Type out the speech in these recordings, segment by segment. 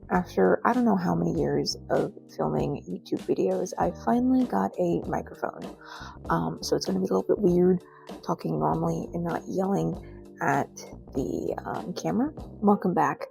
After I don't know how many years of filming YouTube videos, I finally got a microphone. So it's going to be a little bit weird talking normally and not yelling at the camera. Welcome back.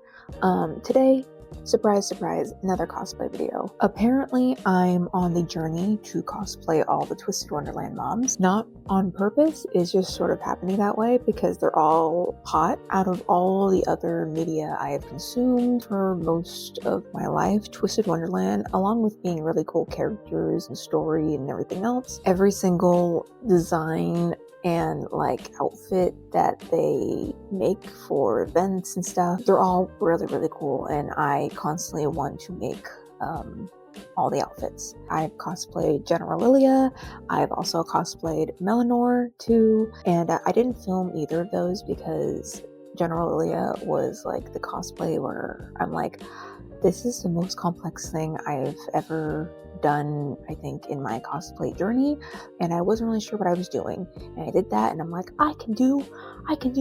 Today, surprise, surprise, another cosplay video. Apparently, I'm on the journey to cosplay all the Twisted Wonderland moms. Not on purpose, it's just sort of happening that way because they're all hot. Out of all the other media I have consumed for most of my life, Twisted Wonderland, along with being really cool characters and story and everything else, every single design and like outfit that they make for events and stuff, they're all really, really cool, and I constantly want to make all the outfits. I've cosplayed General Lilia, I've also cosplayed Melanor too, and I didn't film either of those because General Lilia was like the cosplay where I'm like, this is the most complex thing I've ever done, I think, in my cosplay journey, and I wasn't really sure what I was doing, and I did that, and I'm like, I can do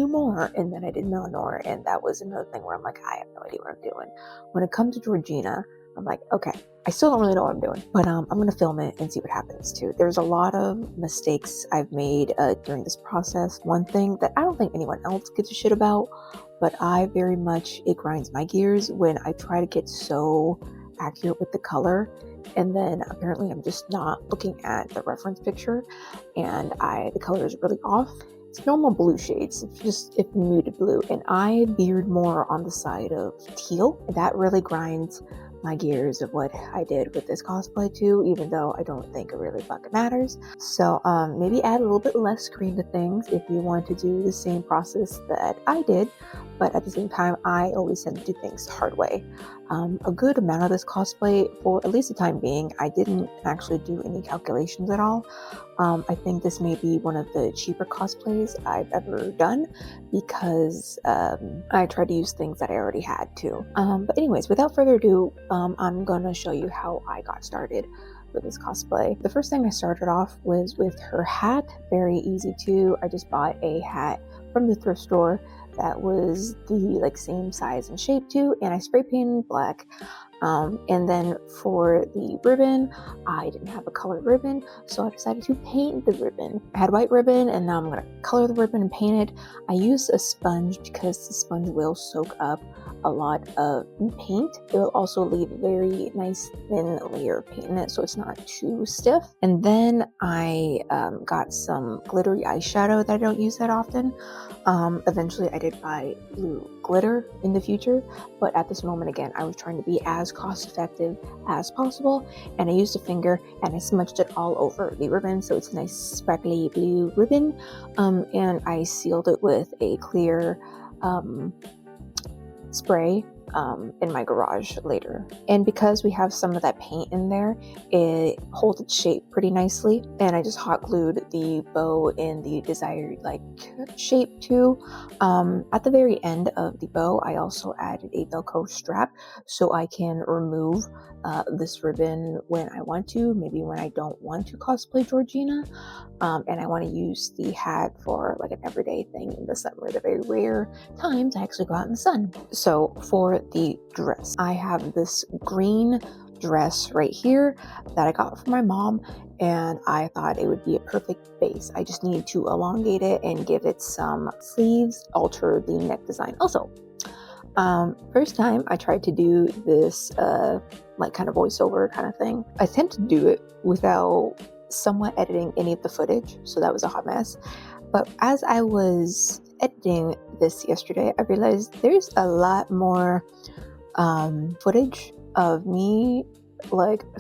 more, and then I did Melanor, and that was another thing where I'm like, I have no idea what I'm doing. When it comes to Georgina, I'm like, okay, I still don't really know what I'm doing, but I'm gonna film it and see what happens too. There's a lot of mistakes I've made during this process. One thing that I don't think anyone else gives a shit about, but it grinds my gears when I try to get so accurate with the color, and then apparently I'm just not looking at the reference picture, and the color is really off. It's normal blue shades, it's muted blue, and I veered more on the side of teal. That really grinds my gears of what I did with this cosplay too, even though I don't think it really fucking matters. So maybe add a little bit less cream to things if you want to do the same process that I did, but at the same time, I always tend to do things the hard way. A good amount of this cosplay, for at least the time being, I didn't actually do any calculations at all. I think this may be one of the cheaper cosplays I've ever done because I tried to use things that I already had too. But anyways, without further ado, I'm gonna show you how I got started with this cosplay. The first thing I started off was with her hat. Very easy too. I just bought a hat from the thrift store that was the same size and shape too, and I spray painted black. And then for the ribbon, I didn't have a colored ribbon, so I decided to paint the ribbon. I had white ribbon, and now I'm gonna color the ribbon and paint it. I used a sponge because the sponge will soak up a lot of paint. It will also leave a very nice thin layer of paint in it, so it's not too stiff. And then I got some glittery eyeshadow that I don't use that often. Eventually I did buy blue glitter in the future, but at this moment, again, I was trying to be as cost effective as possible, and I used a finger and I smudged it all over the ribbon so it's a nice sparkly blue ribbon, and I sealed it with a clear spray in my garage later. And because we have some of that paint in there, it holds its shape pretty nicely, and I just hot glued the bow in the desired shape too. At the very end of the bow, I also added a Velcro strap so I can remove this ribbon when I want to, maybe when I don't want to cosplay Georgina, and I want to use the hat for an everyday thing in the summer, the very rare times I actually go out in the sun. So for the dress, I have this green dress right here that I got from my mom, and I thought it would be a perfect base. I just need to elongate it and give it some sleeves, alter the neck design. Also, first time I tried to do this kind of voiceover kind of thing, I attempted to do it without somewhat editing any of the footage, so that was a hot mess. But as I was editing this yesterday, I realized there's a lot more footage of me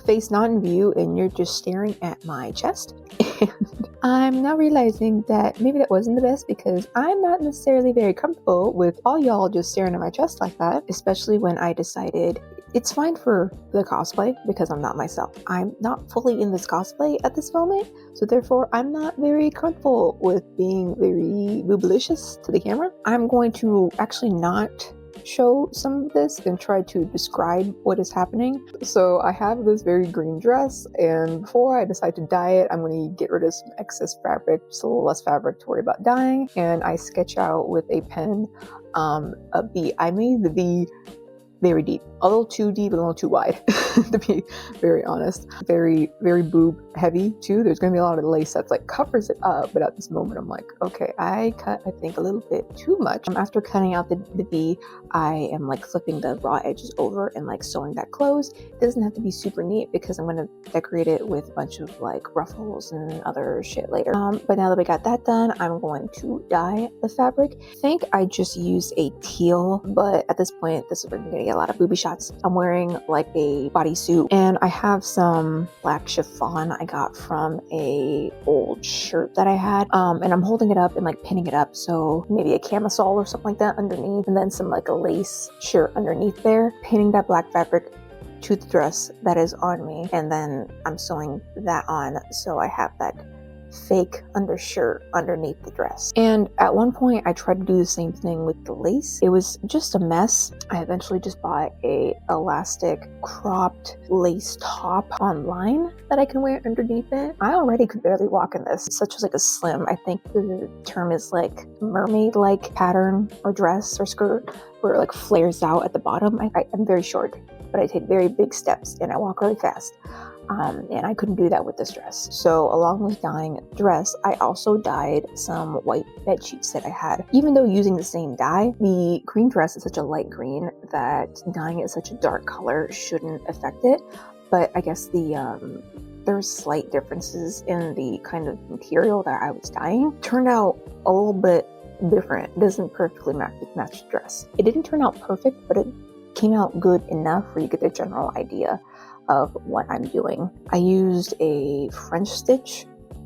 face not in view, and you're just staring at my chest. And I'm now realizing that maybe that wasn't the best, because I'm not necessarily very comfortable with all y'all just staring at my chest like that, especially when I decided it's fine for the cosplay because I'm not myself. I'm not fully in this cosplay at this moment, so therefore I'm not very comfortable with being very boobalicious to the camera. I'm going to actually not show some of this and try to describe what is happening. So I have this very green dress, and before I decide to dye it, I'm going to get rid of some excess fabric, just a little less fabric to worry about dyeing, and I sketch out with a pen a V. I made the V very deep, a little too deep and a little too wide to be very honest. Very, very boob heavy too. There's gonna be a lot of lace that's like covers it up, but at this moment I'm like, okay, I cut, I think, a little bit too much. After cutting out the V, I am like flipping the raw edges over and like sewing that closed. It doesn't have to be super neat because I'm gonna decorate it with a bunch of like ruffles and other shit later. But now that we got that done, I'm going to dye the fabric. I think I just used a teal, but at this point, this is where I'm gonna get a lot of booby shots. I'm wearing like a bodysuit, and I have some black chiffon I got from a old shirt that I had, and I'm holding it up and like pinning it up, so maybe a camisole or something like that underneath, and then some like a lace shirt underneath there, pinning that black fabric to the dress that is on me, and then I'm sewing that on so I have that fake undershirt underneath the dress. And at one point I tried to do the same thing with the lace. It was just a mess. I eventually just bought a elastic cropped lace top online that I can wear underneath it. I already could barely walk in this. It's such as like a slim, I think the term is like mermaid like pattern or dress or skirt where it like flares out at the bottom. I'm very short, but I take very big steps and I walk really fast. And I couldn't do that with this dress. So along with dyeing the dress, I also dyed some white bed sheets that I had. Even though using the same dye, the green dress is such a light green that dyeing it such a dark color shouldn't affect it. But I guess there's slight differences in the kind of material that I was dyeing. Turned out a little bit different. It doesn't perfectly match the dress. It didn't turn out perfect, but it came out good enough where you get the general idea of what I'm doing. I used a French stitch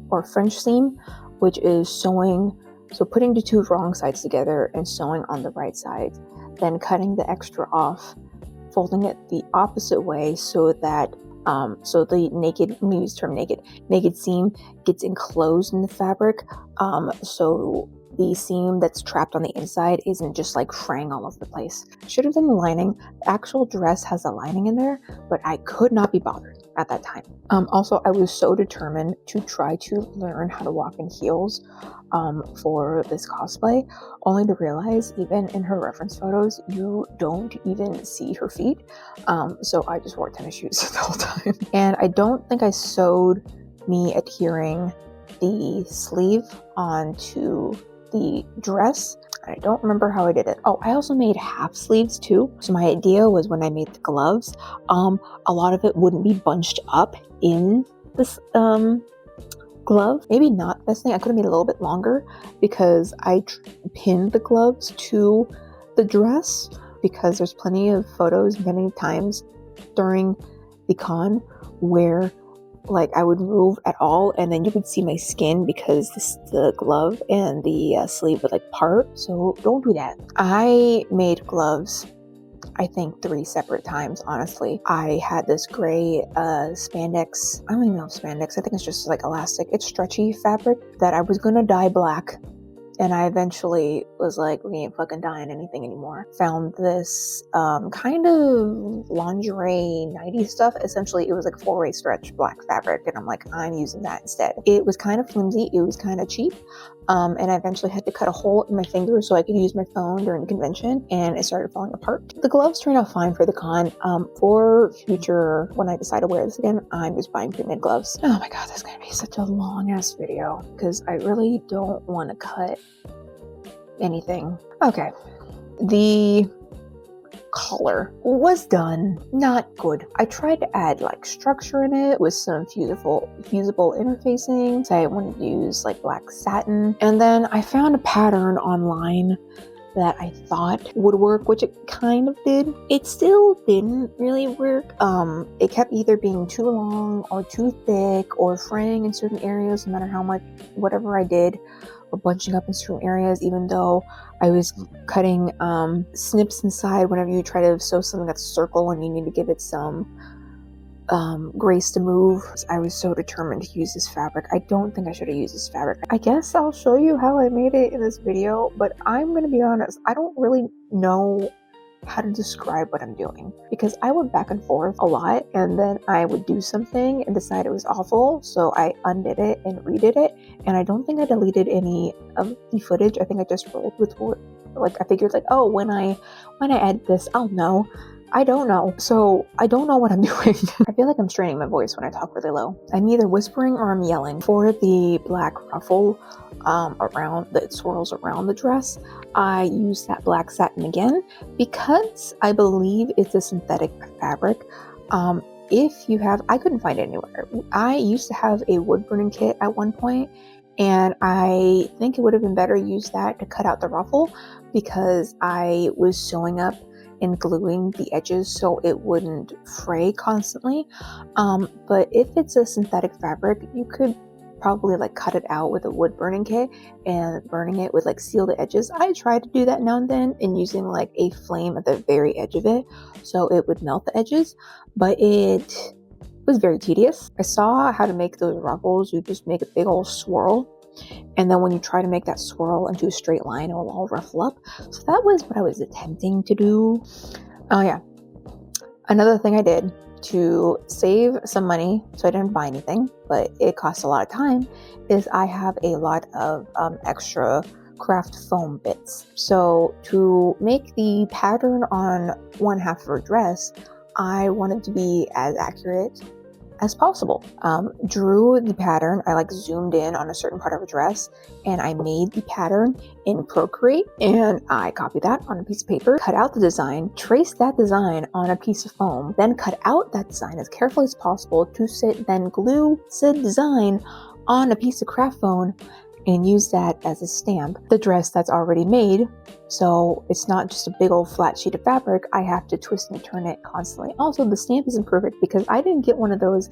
or French seam, which is sewing, so putting the two wrong sides together and sewing on the right side, then cutting the extra off, folding it the opposite way so that so the naked, let me use the term naked seam gets enclosed in the fabric, so the seam that's trapped on the inside isn't just like fraying all over the place. Should have done the lining. The actual dress has a lining in there, but I could not be bothered at that time. Also, I was so determined to try to learn how to walk in heels for this cosplay, only to realize even in her reference photos, you don't even see her feet. So I just wore tennis shoes the whole time. And I don't think I sewed me adhering the sleeve onto the dress. I don't remember how I did it. Oh, I also made half sleeves too. So my idea was when I made the gloves, a lot of it wouldn't be bunched up in this glove. Maybe not best thing. I could have made it a little bit longer because I pinned the gloves to the dress, because there's plenty of photos many times during the con where like I would move at all and then you would see my skin because the glove and the sleeve would like part. So don't do that. I made gloves I think 3 separate times, honestly. I had this gray spandex, I don't even know if spandex, I think it's just like elastic, it's stretchy fabric that I was gonna dye black. And I eventually was like, we ain't fucking dyeing anything anymore. Found this kind of lingerie nighty stuff. Essentially, it was like 4-way stretch black fabric. And I'm like, I'm using that instead. It was kind of flimsy. It was kind of cheap. And I eventually had to cut a hole in my finger so I could use my phone during the convention. And it started falling apart. The gloves turned out fine for the con. For future, when I decide to wear this again, I'm just buying pre-made gloves. Oh my god, that's gonna be such a long ass video because I really don't want to cut anything. Okay, the collar was done, not good. I tried to add like structure in it with some fusible interfacing. So I wanted to use like black satin, and then I found a pattern online that I thought would work, which it kind of did. It still didn't really work. It kept either being too long or too thick or fraying in certain areas, no matter how much, whatever I did, or bunching up in certain areas, even though I was cutting snips inside. Whenever you try to sew something that's a circle and you need to give it some grace to move. I was so determined to use this fabric. I don't think I should have used this fabric. I guess I'll show you how I made it in this video, but I'm gonna be honest, I don't really know how to describe what I'm doing because I went back and forth a lot, and then I would do something and decide it was awful, so I undid it and redid it, and I don't think I deleted any of the footage. I think I just rolled with what, like I figured like, oh, when I add this, I'll know. I don't know. So I don't know what I'm doing. I feel like I'm straining my voice when I talk really low. I'm either whispering or I'm yelling. For the black ruffle around that swirls around the dress, I use that black satin again because I believe it's a synthetic fabric. If you have, I couldn't find it anywhere. I used to have a wood burning kit at one point, and I think it would have been better to use that to cut out the ruffle because I was sewing up and gluing the edges so it wouldn't fray constantly. But if it's a synthetic fabric, you could probably like cut it out with a wood burning kit and burning it would like seal the edges. I tried to do that now and then and using like a flame at the very edge of it so it would melt the edges, but it was very tedious. I saw how to make those ruffles. You just make a big old swirl, and then when you try to make that swirl into a straight line, it will all ruffle up. So that was what I was attempting to do. Oh yeah, another thing I did to save some money, so I didn't buy anything, but it costs a lot of time, is I have a lot of extra craft foam bits. So to make the pattern on one half of her dress, I wanted to be as accurate as possible. Drew the pattern. I like zoomed in on a certain part of a dress and I made the pattern in Procreate, and I copied that on a piece of paper, cut out the design, traced that design on a piece of foam, then cut out that design as carefully as possible to then glue said design on a piece of craft foam and use that as a stamp. The dress that's already made, so it's not just a big old flat sheet of fabric. I have to twist and turn it constantly. Also, the stamp isn't perfect because I didn't get one of those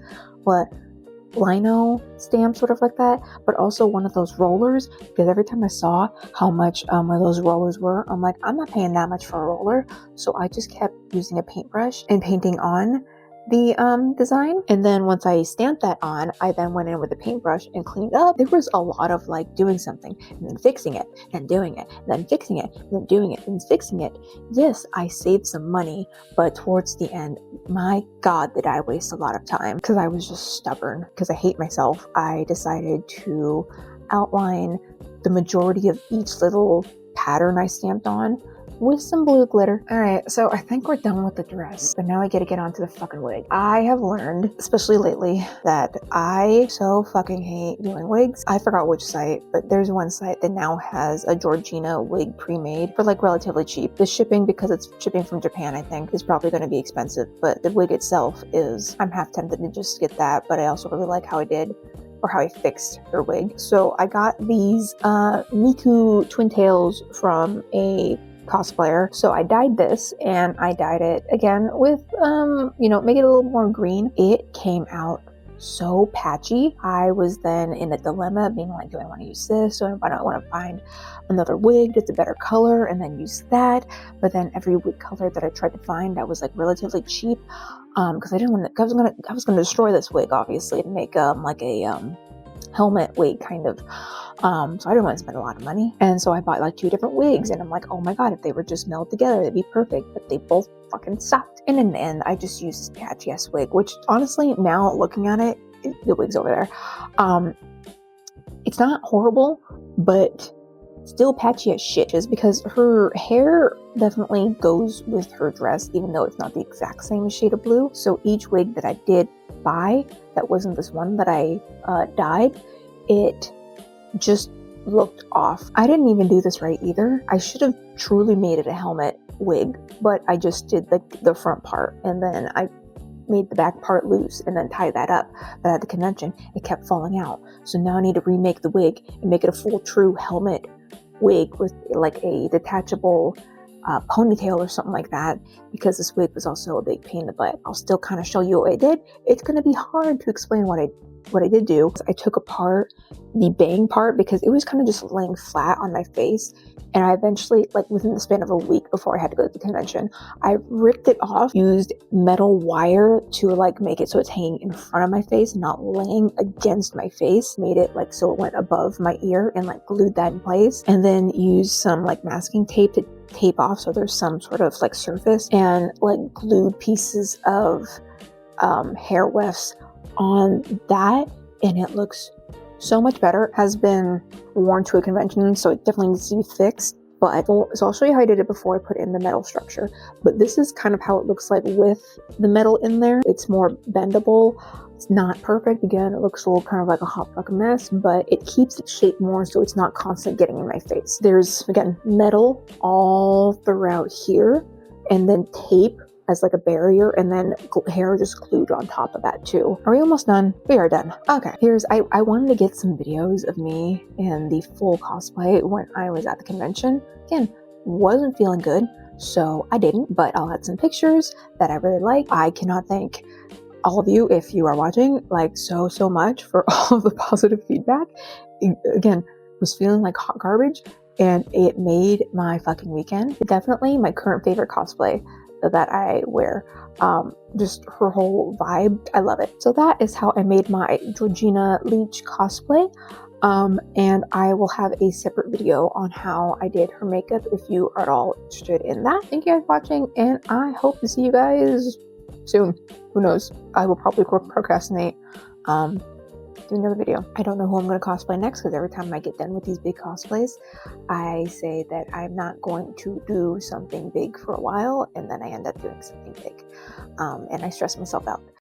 lino stamps, sort of like that, but also one of those rollers, because every time I saw how much one of those rollers were, I'm like, I'm not paying that much for a roller. So I just kept using a paintbrush and painting on the design, and then once I stamped that on, I then went in with a paintbrush and cleaned up. There was a lot of like doing something and then fixing it and doing it, and then fixing it, and then doing it and fixing it. Yes, I saved some money, but towards the end, my God, did I waste a lot of time because I was just stubborn because I hate myself. I decided to outline the majority of each little pattern I stamped on with some blue glitter. Alright, so I think we're done with the dress, but now I gotta get onto the fucking wig. I have learned, especially lately, that I so fucking hate doing wigs. I forgot which site, but there's one site that now has a Georgina wig pre-made for like relatively cheap. The shipping, because it's shipping from Japan, I think, is probably going to be expensive, but the wig itself is, I'm half tempted to just get that, but I also really like how I did or how I fixed her wig. So I got these Miku twin tails from a cosplayer. So I dyed this and I dyed it again with, make it a little more green. It came out so patchy. I was then in a dilemma being like, do I want to use this? Or do I want to find another wig that's a better color and then use that? But then every wig color that I tried to find that was like relatively cheap, because I didn't want to, I was gonna destroy this wig obviously to make helmet wig kind of. So I didn't want to spend a lot of money. And so I bought like 2 different wigs and I'm like, oh my God, if they were just melded together, it'd be perfect. But they both fucking sucked. And in the end, I just used this patchy ass wig, which honestly, now looking at it, the wig's over there. It's not horrible, but still patchy as shit, just because her hair definitely goes with her dress, even though it's not the exact same shade of blue. So each wig that I did buy, that wasn't this one that I dyed, it just looked off. I didn't even do this right either. I should have truly made it a helmet wig, but I just did the front part and then I made the back part loose and then tied that up. But at the convention, it kept falling out. So now I need to remake the wig and make it a full true helmet wig with like a detachable ponytail or something like that, because this wig was also a big pain in the butt. I'll still kind of show you what I did. It's going to be hard to explain what I did do. I took apart the bang part because it was kind of just laying flat on my face, and I eventually, like within the span of a week before I had to go to the convention, I ripped it off, used metal wire to like make it so it's hanging in front of my face, not laying against my face, made it like so it went above my ear and like glued that in place, and then used some like masking tape to tape off so there's some sort of like surface, and like glued pieces of hair wefts on that, and it looks so much better. Has been worn to a convention, so it definitely needs to be fixed. But so I'll show you how I did it before I put in the metal structure. But this is kind of how it looks like with the metal in there. It's more bendable. It's not perfect. Again, it looks a little kind of like a hot rock mess, but it keeps its shape more so it's not constant getting in my face. There's, again, metal all throughout here, and then tape as like a barrier, and then hair just glued on top of that too. Are we almost done? We are done. Okay, I wanted to get some videos of me in the full cosplay when I was at the convention. Again, wasn't feeling good, so I didn't, but I'll add some pictures that I really like. I cannot thank all of you, if you are watching, like so much for all of the positive feedback. Again, was feeling like hot garbage, and it made my fucking weekend. Definitely my current favorite cosplay that I wear. Just her whole vibe, I love it. So that is how I made my Georgina Leech cosplay. And I will have a separate video on how I did her makeup if you are at all interested in that. Thank you guys for watching, and I hope to see you guys soon. Who knows? I will probably procrastinate do another video. I don't know who I'm going to cosplay next, because every time I get done with these big cosplays, I say that I'm not going to do something big for a while, and then I end up doing something big, and I stress myself out.